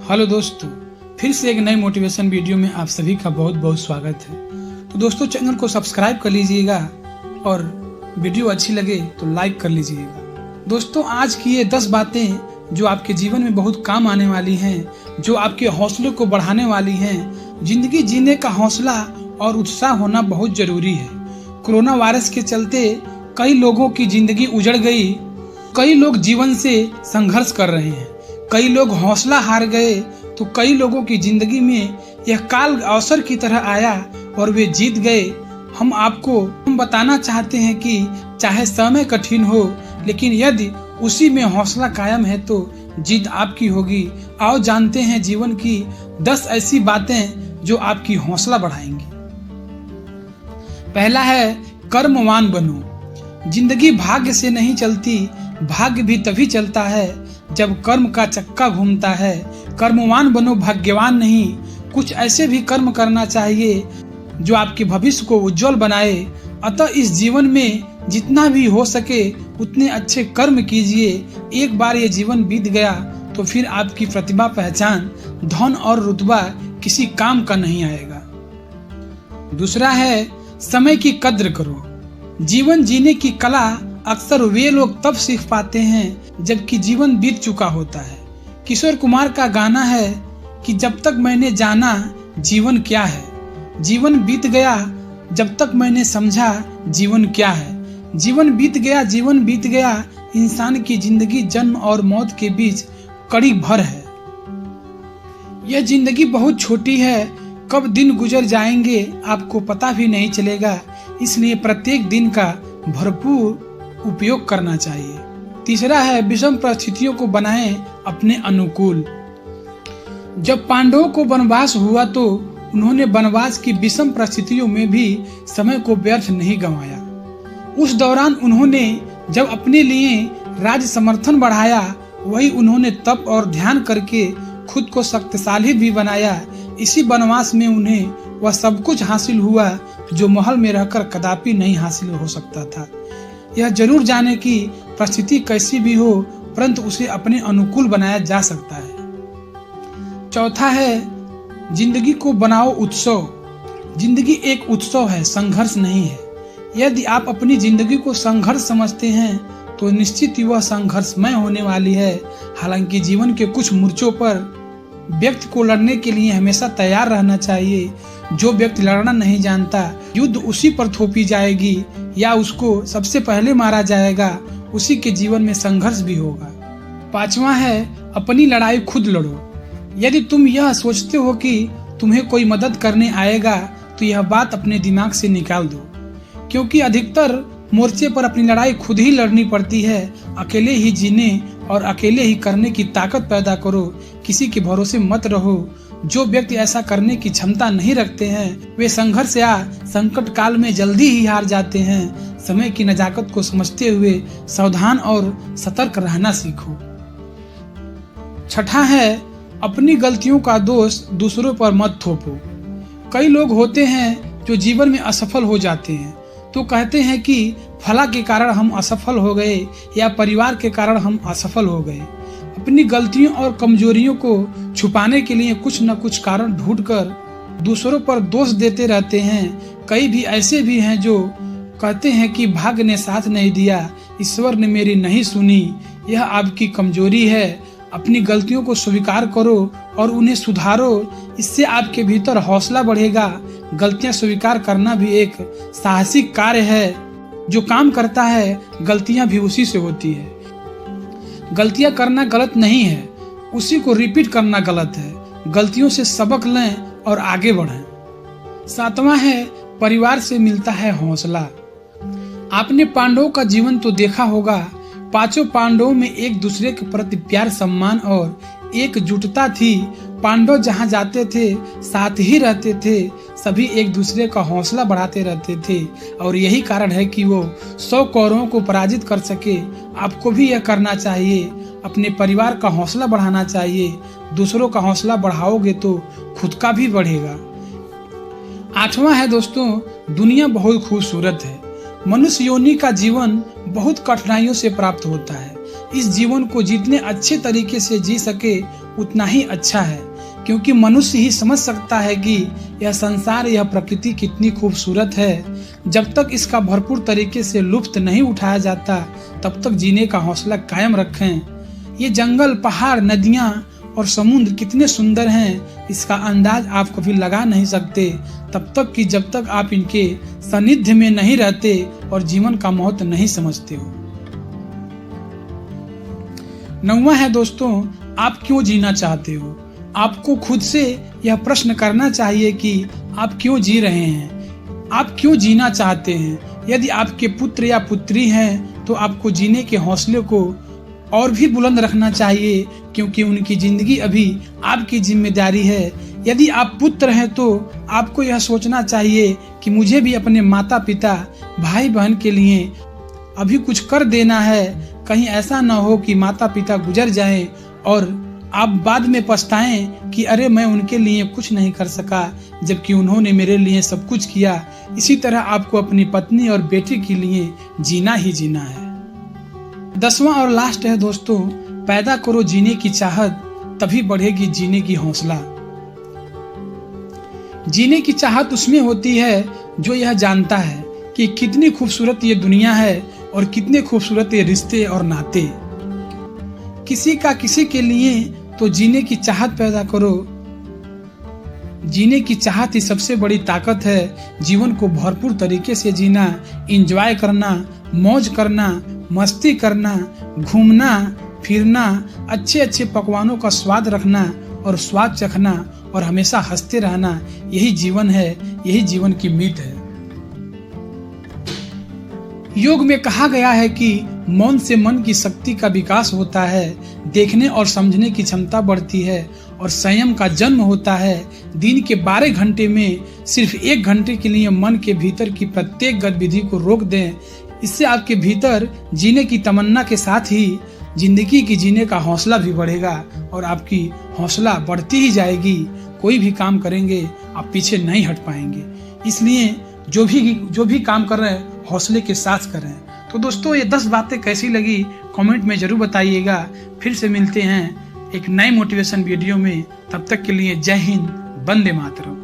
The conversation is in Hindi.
हेलो दोस्तों, फिर से एक नई मोटिवेशन वीडियो में आप सभी का बहुत बहुत स्वागत है। तो दोस्तों, चैनल को सब्सक्राइब कर लीजिएगा और वीडियो अच्छी लगे तो लाइक कर लीजिएगा। दोस्तों, आज की ये 10 बातें जो आपके जीवन में बहुत काम आने वाली हैं, जो आपके हौसलों को बढ़ाने वाली हैं। जिंदगी जीने का हौसला और उत्साह होना बहुत जरूरी है। कोरोना वायरस के चलते कई लोगों की जिंदगी उजड़ गई, कई लोग जीवन से संघर्ष कर रहे हैं, कई लोग हौसला हार गए, तो कई लोगों की जिंदगी में यह काल अवसर की तरह आया और वे जीत गए। हम बताना चाहते हैं कि चाहे समय कठिन हो, लेकिन यदि उसी में हौसला कायम है तो जीत आपकी होगी। आओ जानते हैं जीवन की 10 ऐसी बातें जो आपकी हौसला बढ़ाएंगी। पहला है, कर्मवान बनो। जिंदगी भाग्य से नहीं चलती, भाग्य भी तभी चलता है जब कर्म का चक्का घूमता है। कर्मवान बनो, भाग्यवान नहीं। कुछ ऐसे भी कर्म करना चाहिए जो आपके भविष्य को उज्जवल बनाए। अतः इस जीवन में जितना भी हो सके उतने अच्छे कर्म कीजिए। एक बार ये जीवन बीत गया तो फिर आपकी प्रतिभा, पहचान, धन और रुतबा किसी काम का नहीं आएगा। दूसरा है, समय की कद्र करो। जीवन जीने की कला अक्सर वे लोग तब सीख पाते हैं जबकि जीवन बीत चुका होता है। किशोर कुमार का गाना है कि जब तक मैंने जाना जीवन क्या है, जीवन बीत गया जब तक मैंने समझा जीवन क्या है। जीवन बीत गया, जीवन बीत गया। इंसान की जिंदगी जन्म और मौत के बीच कड़ी भर है। यह जिंदगी बहुत छोटी है, कब दिन गुजर जाएंगे आपको पता भी नहीं चलेगा। इसलिए प्रत्येक दिन का भरपूर उपयोग करना चाहिए। तीसरा है, विषम परिस्थितियों को बनाएं अपने अनुकूल। जब पांडवों को वनवास हुआ तो उन्होंने वनवास की विषम परिस्थितियों में भी समय को व्यर्थ नहीं गंवाया। उस दौरान उन्होंने जब अपने लिए राज समर्थन बढ़ाया, वही उन्होंने तप और ध्यान करके खुद को शक्तिशाली भी बनाया। इसी वनवास में उन्हें वह सब कुछ हासिल हुआ जो महल में रहकर कदापि नहीं हासिल हो सकता था। यह जरूर जाने कि परिस्थिति कैसी भी हो, परंतु उसे अपने अनुकूल बनाया जा सकता है। चौथा है, जिंदगी को बनाओ उत्सव। जिंदगी एक उत्सव है, संघर्ष नहीं है। यदि आप अपनी जिंदगी को संघर्ष समझते हैं तो निश्चित ही वह संघर्षमय होने वाली है। हालांकि जीवन के कुछ मोर्चों पर व्यक्ति को लड़ने के लिए हमेशा तैयार रहना चाहिए। जो व्यक्ति लड़ना नहीं जानता, युद्ध उसी पर थोपी जाएगी या उसको सबसे पहले मारा जाएगा। उसी के जीवन में संघर्ष भी होगा। पांचवा है, अपनी लड़ाई खुद लड़ो। यदि तुम यह सोचते हो कि तुम्हें कोई मदद करने आएगा तो यह बात अपने दिमाग से निकाल दो, क्योंकि अधिकतर मोर्चे पर अपनी लड़ाई खुद ही लड़नी पड़ती है। अकेले ही जीने और अकेले ही करने की ताकत पैदा करो, किसी के भरोसे मत रहो। जो व्यक्ति ऐसा करने की क्षमता नहीं रखते हैं वे संघर्ष या संकट काल में जल्दी ही हार जाते हैं। समय की नजाकत को समझते हुए सावधान और सतर्क रहना सीखो। छठा है, अपनी गलतियों का दोष दूसरों पर मत थोपो। कई लोग होते हैं जो जीवन में असफल हो जाते हैं तो कहते हैं कि फला के कारण हम असफल हो गए या परिवार के कारण हम असफल हो गए। अपनी गलतियों और कमजोरियों को छुपाने के लिए कुछ न कुछ कारण ढूंढकर दूसरों पर दोष देते रहते हैं। कई भी ऐसे भी हैं जो कहते हैं कि भाग्य ने साथ नहीं दिया, ईश्वर ने मेरी नहीं सुनी। यह आपकी कमजोरी है। अपनी गलतियों को स्वीकार करो और उन्हें सुधारो, इससे आपके भीतर हौसला बढ़ेगा। गलतियां स्वीकार करना भी एक साहसिक कार्य है। जो काम करता है गलतियां भी उसी से होती है। गलतियां करना गलत नहीं है, उसी को रिपीट करना गलत है। गलतियों से सबक लें और आगे बढ़ें। सातवां है, परिवार से मिलता है हौसला। आपने पांडवों का जीवन तो देखा होगा। पांचों पांडवों में एक दूसरे के प्रति प्यार, सम्मान और एकजुटता थी। पांडव जहां जाते थे साथ ही रहते थे, सभी एक दूसरे का हौसला बढ़ाते रहते थे और यही कारण है कि वो 100 कौरवों को पराजित कर सके। आपको भी यह करना चाहिए, अपने परिवार का हौसला बढ़ाना चाहिए। दूसरों का हौसला बढ़ाओगे तो खुद का भी बढ़ेगा। आठवां है दोस्तों, दुनिया बहुत खूबसूरत है। मनुष्य योनि का जीवन बहुत कठिनाइयों से प्राप्त होता है। इस जीवन को जितने अच्छे तरीके से जी सके उतना ही अच्छा है, क्योंकि मनुष्य ही समझ सकता है कि यह संसार, यह प्रकृति कितनी खूबसूरत है। जब तक इसका भरपूर तरीके से लुत्फ नहीं उठाया जाता, तब तक जीने का हौसला कायम रखें। ये जंगल, पहाड़, नदियाँ और समुद्र कितने सुंदर हैं, इसका अंदाज आप कभी लगा नहीं सकते तब तक कि जब तक आप इनके सानिध्य में नहीं रहते और जीवन का महत्व नहीं समझते हो। 9वां है दोस्तों, आप क्यों जीना चाहते हो? आपको खुद से यह प्रश्न करना चाहिए कि आप क्यों जी रहे हैं, आप क्यों जीना चाहते हैं। यदि आपके पुत्र या पुत्री हैं तो आपको जीने के हौसले को और भी बुलंद रखना चाहिए, क्योंकि उनकी जिंदगी अभी आपकी जिम्मेदारी है। यदि आप पुत्र हैं तो आपको यह सोचना चाहिए कि मुझे भी अपने माता पिता, भाई बहन के लिए अभी कुछ कर देना है। कहीं ऐसा न हो कि माता पिता गुजर जाएं और आप बाद में पछताएं कि अरे मैं उनके लिए कुछ नहीं कर सका, जबकि उन्होंने मेरे लिए सब कुछ किया। इसी तरह आपको अपनी पत्नी और बेटी के लिए जीना ही जीना है। 10वां और लास्ट है दोस्तों, पैदा करो जीने की चाहत, तभी बढ़ेगी जीने की हौसला। जीने की चाहत उसमें होती है जो यह जानता है कि कितनी खूबसूरत ये दुनिया है और कितने खूबसूरत ये रिश्ते और नाते। किसी का किसी के लिए तो जीने की चाहत पैदा करो। जीने की चाहत ही सबसे बड़ी ताकत है। जीवन को भरपूर तरीके से जीना, एंजॉय करना, मौज करना, मस्ती करना, घूमना फिरना, अच्छे अच्छे पकवानों का स्वाद रखना और स्वाद चखना और हमेशा हंसते रहना, यही जीवन है, यही जीवन की मीत है। योग में कहा गया है कि मौन से मन की शक्ति का विकास होता है, देखने और समझने की क्षमता बढ़ती है और संयम का जन्म होता है। दिन के 12 घंटे में सिर्फ 1 घंटे के लिए मन के भीतर की प्रत्येक गतिविधि को रोक दें। इससे आपके भीतर जीने की तमन्ना के साथ ही जिंदगी की जीने का हौसला भी बढ़ेगा और आपकी हौसला बढ़ती ही जाएगी। कोई भी काम करेंगे आप पीछे नहीं हट पाएंगे। इसलिए जो भी काम कर रहे हैं हौसले के साथ करें। तो दोस्तों, ये 10 बातें कैसी लगी कमेंट में जरूर बताइएगा। फिर से मिलते हैं एक नए मोटिवेशन वीडियो में। तब तक के लिए जय हिंद, वंदे मातरम।